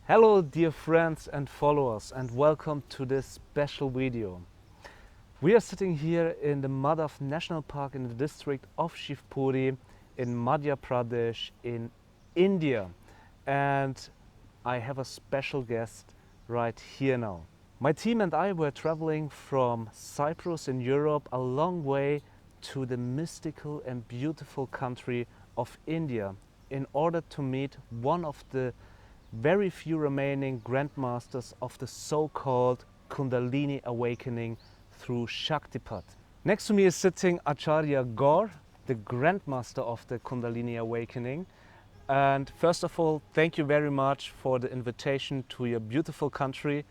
Hello dear friends and followers, and welcome to this special video. We are sitting here in the Madhav National Park in the district of Shivpuri in Madhya Pradesh in India, and I have a special guest right here now. My team and I were traveling from Cyprus in Europe a long way to the mystical and beautiful country of India in order to meet one of the very few remaining grandmasters of the so-called Kundalini awakening through Shaktipat. Next to me is sitting Acharya Gaur, the grandmaster of the Kundalini awakening. And first of all, thank you very much for the invitation to your beautiful country.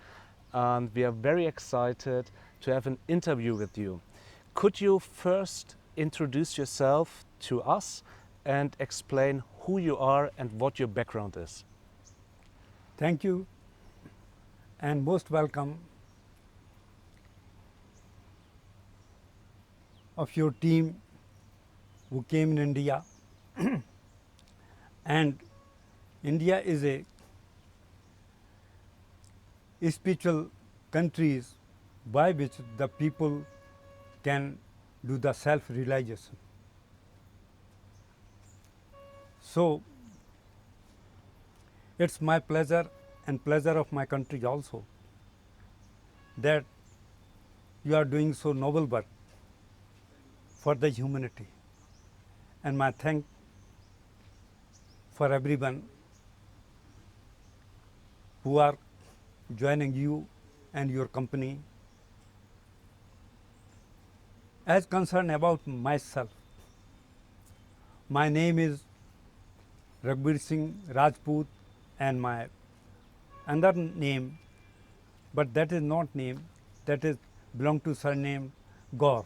And we are very excited to have an interview with you. Could you first introduce yourself to us and explain who you are and what your background is? Thank you and most welcome of your team who came in India. And India is a spiritual country by which the people can do the self-realization. So it's my pleasure and pleasure of my country also that you are doing so noble work for the humanity, and my thank for everyone who are joining you and your company. As concerned about myself, my name is Raghuveer Singh Rajput, and my another name, but that is not name, that is belong to surname Gaur.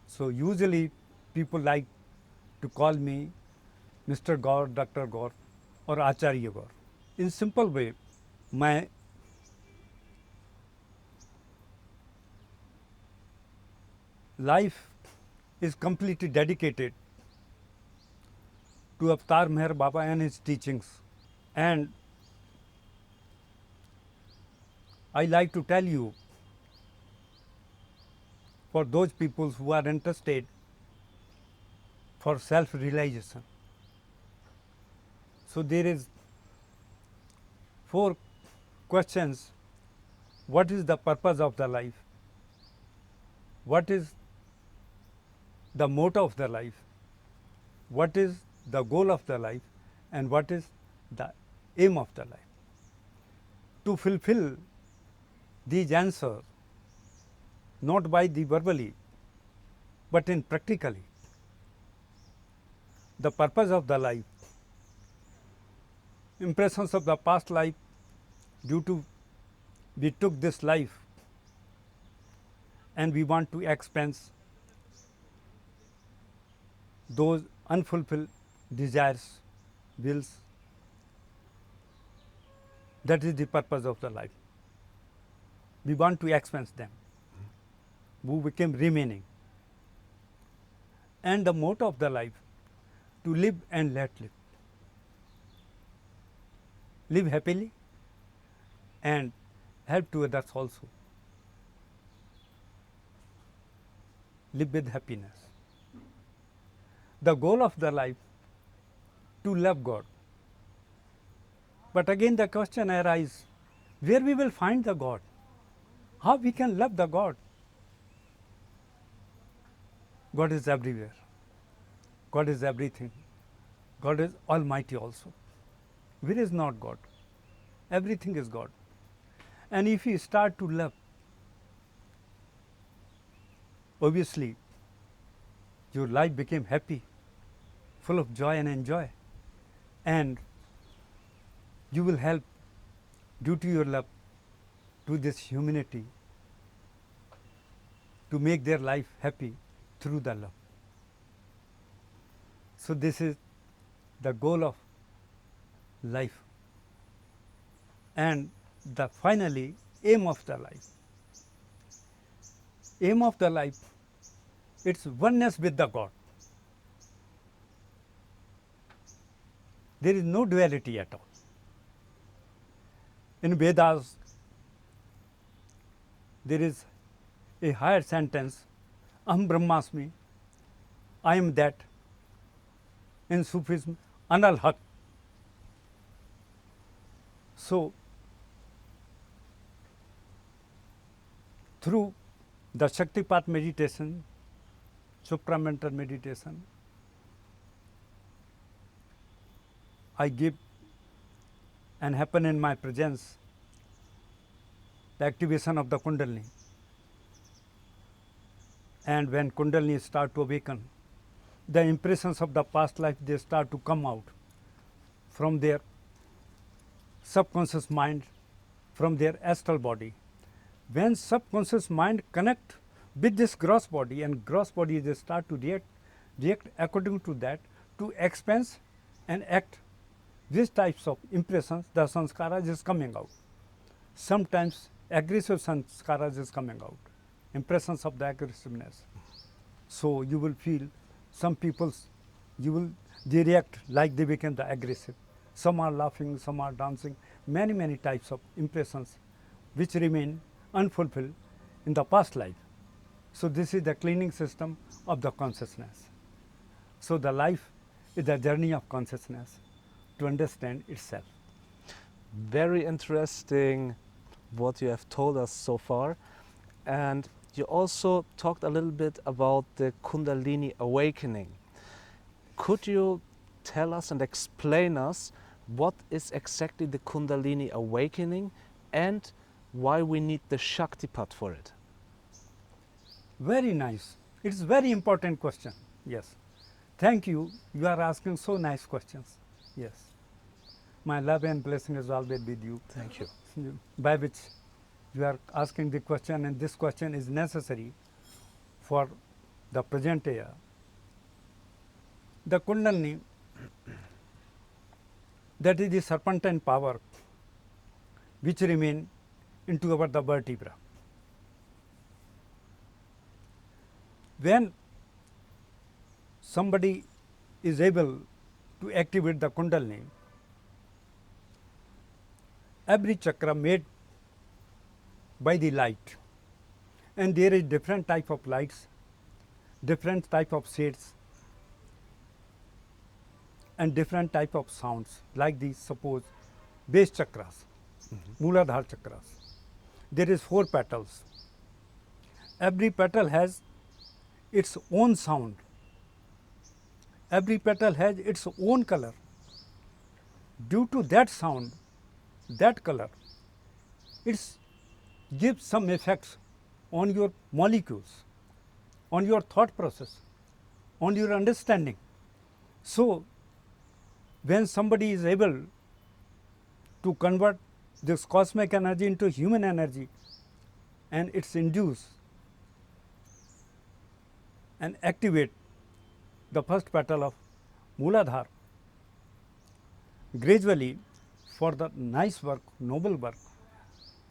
So usually people like to call me Mr. Gaur, Dr. Gaur, or Acharya Gaur. In simple way, my life is completely dedicated to Avatar Meher Baba and his teachings. And I like to tell you, for those people who are interested for self-realization. So there is 4 questions. What is the purpose of the life? What is the motto of the life? What is the goal of the life? And what is the aim of the life? To fulfill these answers, not by the verbally, but in practically, the purpose of the life, impressions of the past life, due to we took this life and we want to expense those unfulfilled desires, wills. That is the purpose of the life. We want to expense them, who became remaining. And the motto of the life, to live and let live. Live happily and help to others also. Live with happiness. The goal of the life, to love God. But again the question arises, where we will find the God? How we can love the God? God is everywhere. God is everything. God is almighty also. Where is not God? Everything is God. And if you start to love, obviously your life became happy, full of joy and enjoy. And you will help, due to your love, to this humanity to make their life happy through the love. So this is the goal of life, and the finally aim of the life. Aim of the life, it's oneness with the God. There is no duality at all. In Vedas, there is a higher sentence, Aham Brahmasmi, I am that. In Sufism, Anal Haq. So, through the Shaktipat meditation, Supra mental meditation, I give and happen in my presence the activation of the Kundalini. And when Kundalini start to awaken, the impressions of the past life, they start to come out from their subconscious mind, from their astral body. When subconscious mind connect with this gross body, and gross body, they start to react according to that, to expense and act. These types of impressions, the sanskaras is coming out. Sometimes aggressive sanskaras is coming out, impressions of the aggressiveness. So you will feel some people, they react like they become the aggressive. Some are laughing, some are dancing, many types of impressions which remain unfulfilled in the past life. So this is the cleaning system of the consciousness. So the life is the journey of consciousness to understand itself. Very interesting what you have told us so far. And you also talked a little bit about the Kundalini awakening. Could you tell us and explain us what is exactly the Kundalini awakening and why we need the Shaktipat for it? Very nice. It's very important question. Yes. Thank you. You are asking so nice questions. Yes. My love and blessing is always with you. Thank you. By which you are asking the question, and this question is necessary for the present era. The Kundalini, that is the serpentine power which remain into our the vertebra. When somebody is able to activate the Kundalini, every chakra made by the light, and there is different type of lights, different type of shades, and different type of sounds, like these, suppose base chakras, Mooladhara chakras. There is 4 petals. Every petal has its own sound. Every petal has its own color. Due to that sound, that color, it gives some effects on your molecules, on your thought process, on your understanding. So, when somebody is able to convert this cosmic energy into human energy, and it's induced and activate the first petal of Mooladhara, gradually, for the nice work, noble work,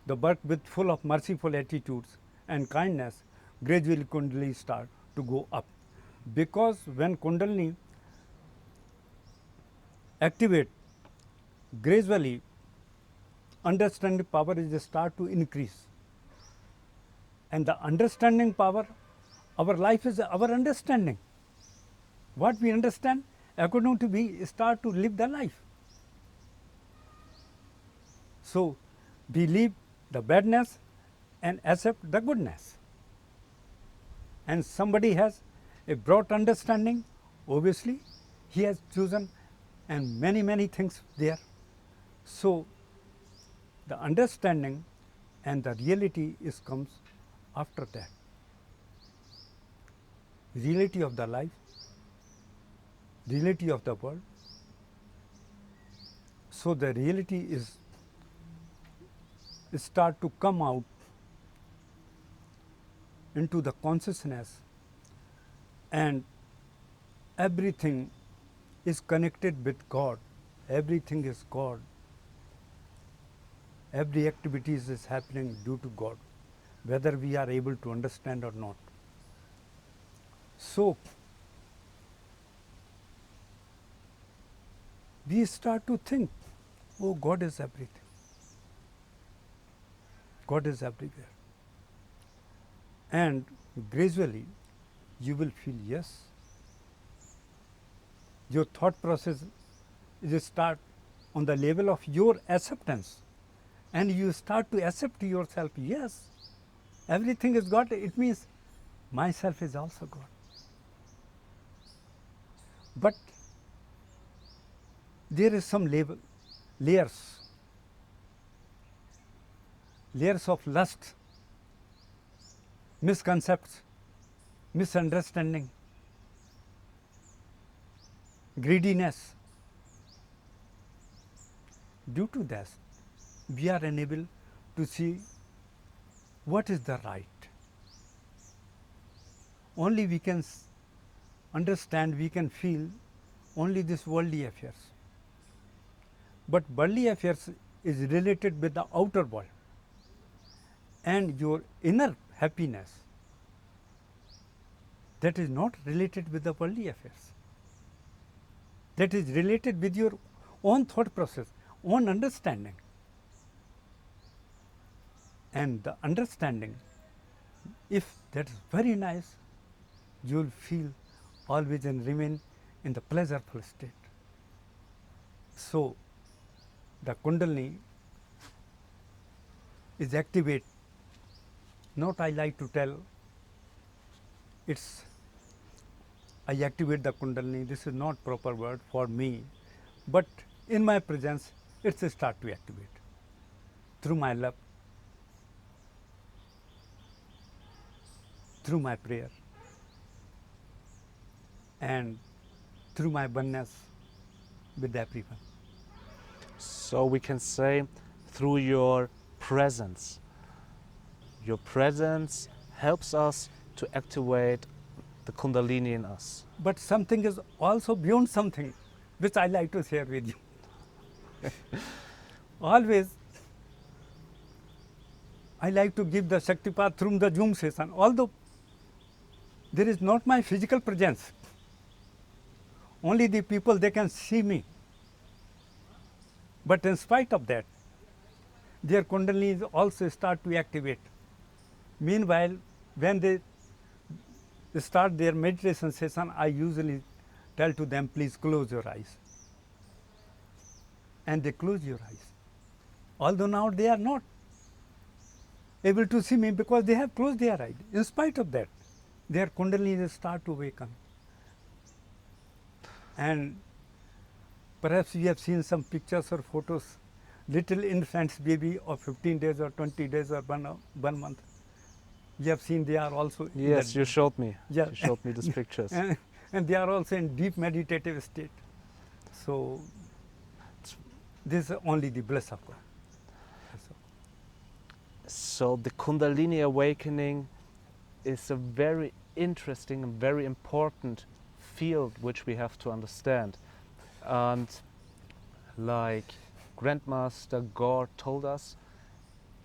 the work with full of merciful attitudes and kindness, gradually Kundalini start to go up. Because when Kundalini activate, gradually understanding power is start to increase. And the understanding power, our life is our understanding. What we understand, according to we start to live the life. So, believe the badness and accept the goodness. And somebody has a broad understanding, obviously he has chosen and many things there. So, the understanding and the reality is comes after that. Reality of the life, reality of the world. So, the reality is start to come out into the consciousness, and everything is connected with God. Everything is God. Every activity is happening due to God, whether we are able to understand or not. So, we start to think, oh, God is everything. God is everywhere. And gradually you will feel yes. Your thought process is start on the level of your acceptance, and you start to accept yourself. Yes, everything is God. It means myself is also God. But there is some layers of lust, misconcepts, misunderstanding, greediness. Due to that, we are unable to see what is the right. Only we can understand, we can feel only this worldly affairs. But worldly affairs is related with the outer world, and your inner happiness, that is not related with the worldly affairs. That is related with your own thought process, own understanding. And the understanding, if that is very nice, you will feel always and remain in the pleasureful state. So, the Kundalini is activate. Not I like to tell, it's I activate the Kundalini. This is not proper word for me, but in my presence, it's a start to activate through my love, through my prayer, and through my oneness with everyone. So we can say through your presence. Your presence helps us to activate the Kundalini in us. But something is also beyond something, which I like to share with you. Always, I like to give the Shaktipat through the Zoom session, although there is not my physical presence. Only the people, they can see me. But in spite of that, their Kundalini also start to activate. Meanwhile, when they start their meditation session, I usually tell to them, please close your eyes. And they close your eyes. Although now they are not able to see me because they have closed their eyes. In spite of that, their Kundalini start to awaken. And perhaps you have seen some pictures or photos, little infants baby of 15 days or 20 days or 1 month. You have seen they are also. Yes, you showed me. Yeah. You showed me these pictures. And they are also in deep meditative state. So this is only the bliss of God. So the Kundalini awakening is a very interesting and very important field which we have to understand. And like Grandmaster Gaur told us,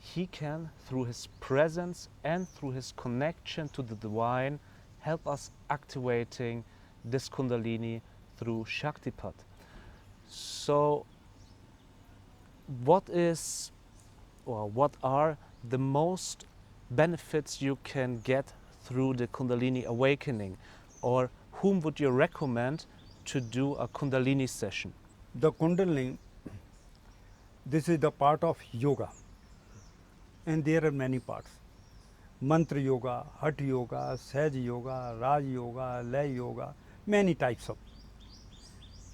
he can, through his presence and through his connection to the divine, help us activating this Kundalini through Shaktipat. So what are the most benefits you can get through the Kundalini awakening, or whom would you recommend to do a Kundalini session? The Kundalini, this is the part of yoga, and there are many parts. Mantra yoga, Hatha yoga, Sahaj yoga, Raj yoga, Lay yoga, many types of.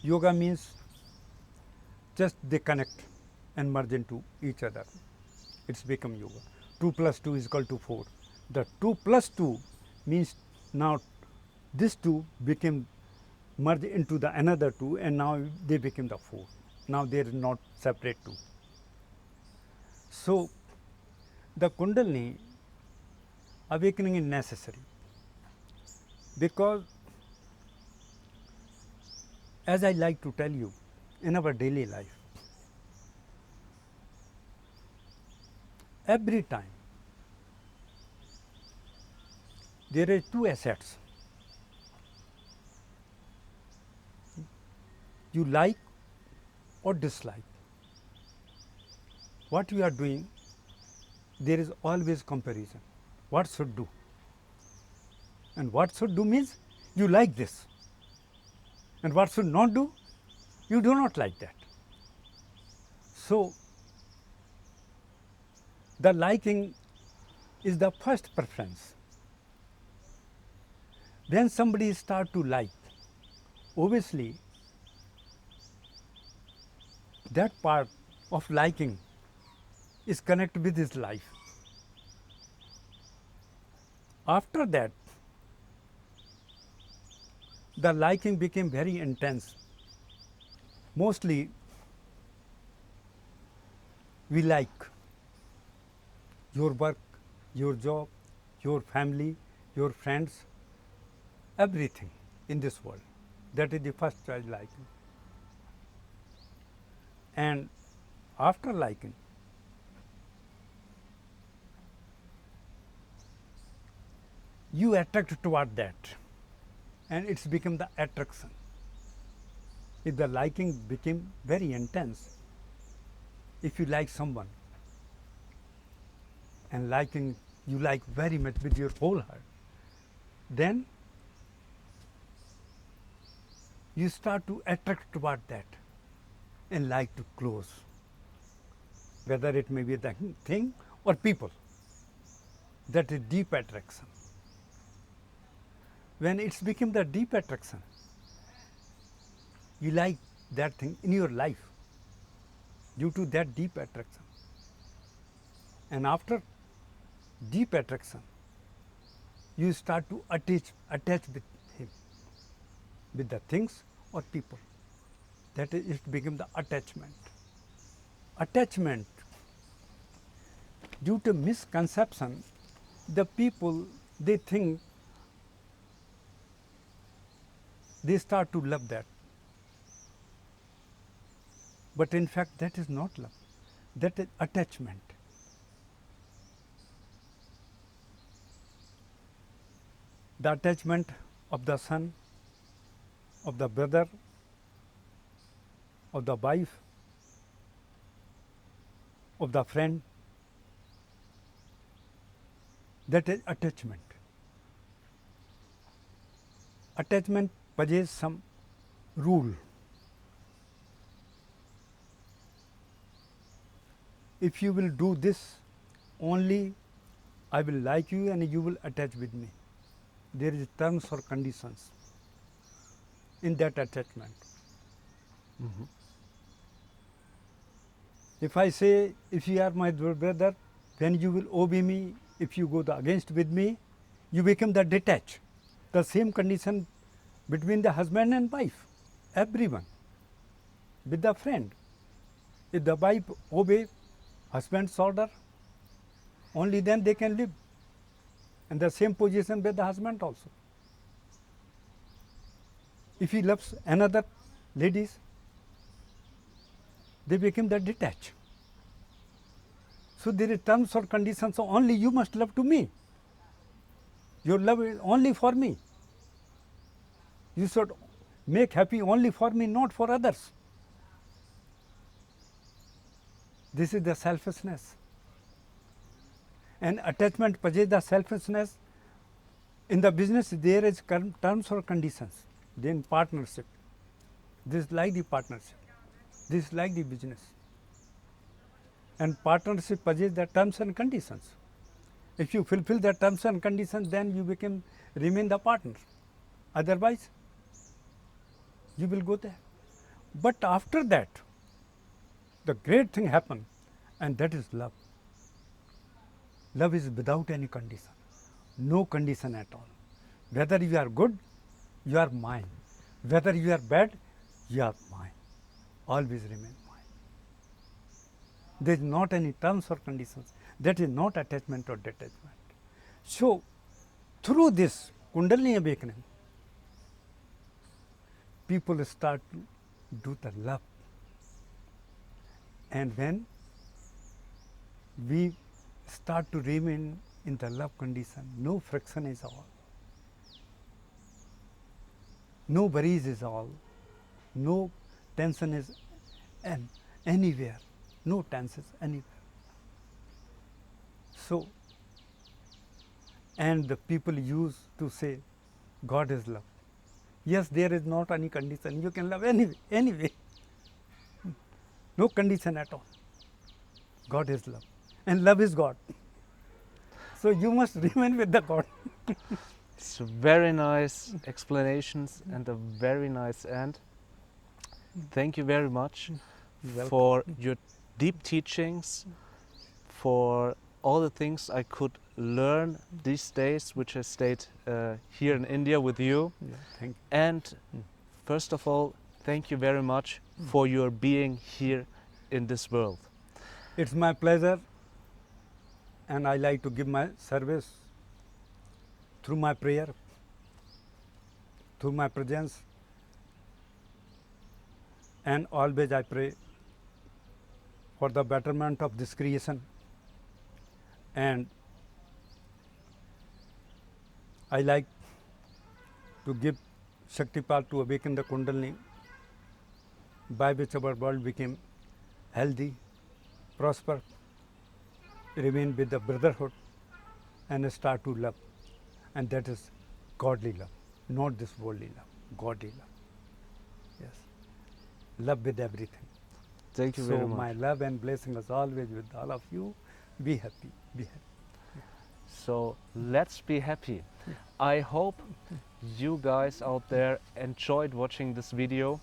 Yoga means just they connect and merge into each other. It's become yoga. 2 plus 2 is equal to 4. The 2 plus 2 means now this 2 became merged into the another 2, and now they became the 4. Now they are not separate 2. So the Kundalini awakening is necessary, because as I like to tell you, in our daily life, every time there are 2 assets. You like or dislike. What you are doing there is always comparison. What should do? And what should do means you like this. And what should not do? You do not like that. So, the liking is the first preference. When somebody start to like, obviously that part of liking is connected with his life. After that, the liking became very intense. Mostly we like your work, your job, your family, your friends, everything in this world. That is the first child liking. And after liking, you attract toward that, and it's become the attraction. If the liking became very intense, if you like someone and liking you like very much with your whole heart, then you start to attract toward that and like to close, whether it may be the thing or people. That is deep attraction. When it's become the deep attraction, you like that thing in your life due to that deep attraction. And after deep attraction, you start to attach with him, with the things or people. That is, it became the attachment. Attachment, due to misconception, the people, they think, they start to love that. But in fact, that is not love. That is attachment. The attachment of the son, of the brother, of the wife, of the friend, that is attachment. Attachment possesses some rule. If you will do this, only I will like you and you will attach with me. There is terms or conditions in that attachment. If I say, if you are my brother, then you will obey me. If you go against with me, you become the detached. The same condition between the husband and wife, everyone, with the friend. If the wife obey husband's order, only then they can live. And the same position with the husband also. If he loves another ladies, they become the detached. So there is terms or conditions, so only you must love to me. Your love is only for me. You should make happy only for me, not for others. This is the selfishness. And attachment possesses the selfishness. In the business, there is terms or conditions. Then partnership. This is like the partnership. This is like the business. And partnership possesses the terms and conditions. If you fulfill the terms and conditions, then you remain the partner. Otherwise, you will go there. But after that, the great thing happens, and that is love. Love is without any condition, no condition at all. Whether you are good, you are mine. Whether you are bad, you are mine. Always remain mine. There is not any terms or conditions. That is not attachment or detachment. So, through this Kundalini awakening, people start to do the love. And when we start to remain in the love condition, no friction is all, no worries is all, no tension is anywhere, no tension anywhere. So, and the people used to say, God is love. Yes, there is not any condition. You can love anyway. No condition at all. God is love. And love is God. So you must remain with the God. It's very nice explanations and a very nice end. Thank you very much for your deep teachings, for all the things I could learn these days, which I stayed here in India with you. Yeah, thank you. And first of all, thank you very much for your being here in this world. It's my pleasure, and I like to give my service through my prayer, through my presence, and always I pray for the betterment of this creation. And I like to give Shaktipat to awaken the Kundalini, by which our world became healthy, prosper, remain with the brotherhood, and start to love. And that is godly love, not this worldly love, godly love. Yes. Love with everything. Thank you So very much. my love and blessing is always with all of you. Be happy, be happy. So let's be happy. I hope you guys out there enjoyed watching this video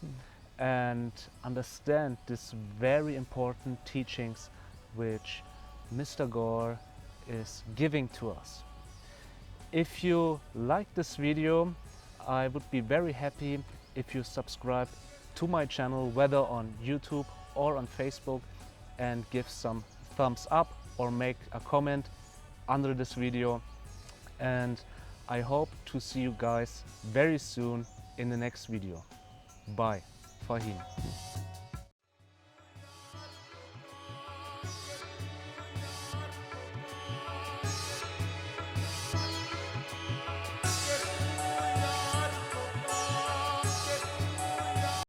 and understand these very important teachings which Mr. Gaur is giving to us. If you like this video, I would be very happy if you subscribe to my channel, whether on YouTube or on Facebook, and give some thumbs up or make a comment under this video. And I hope to see you guys very soon in the next video. Bye. Faheem.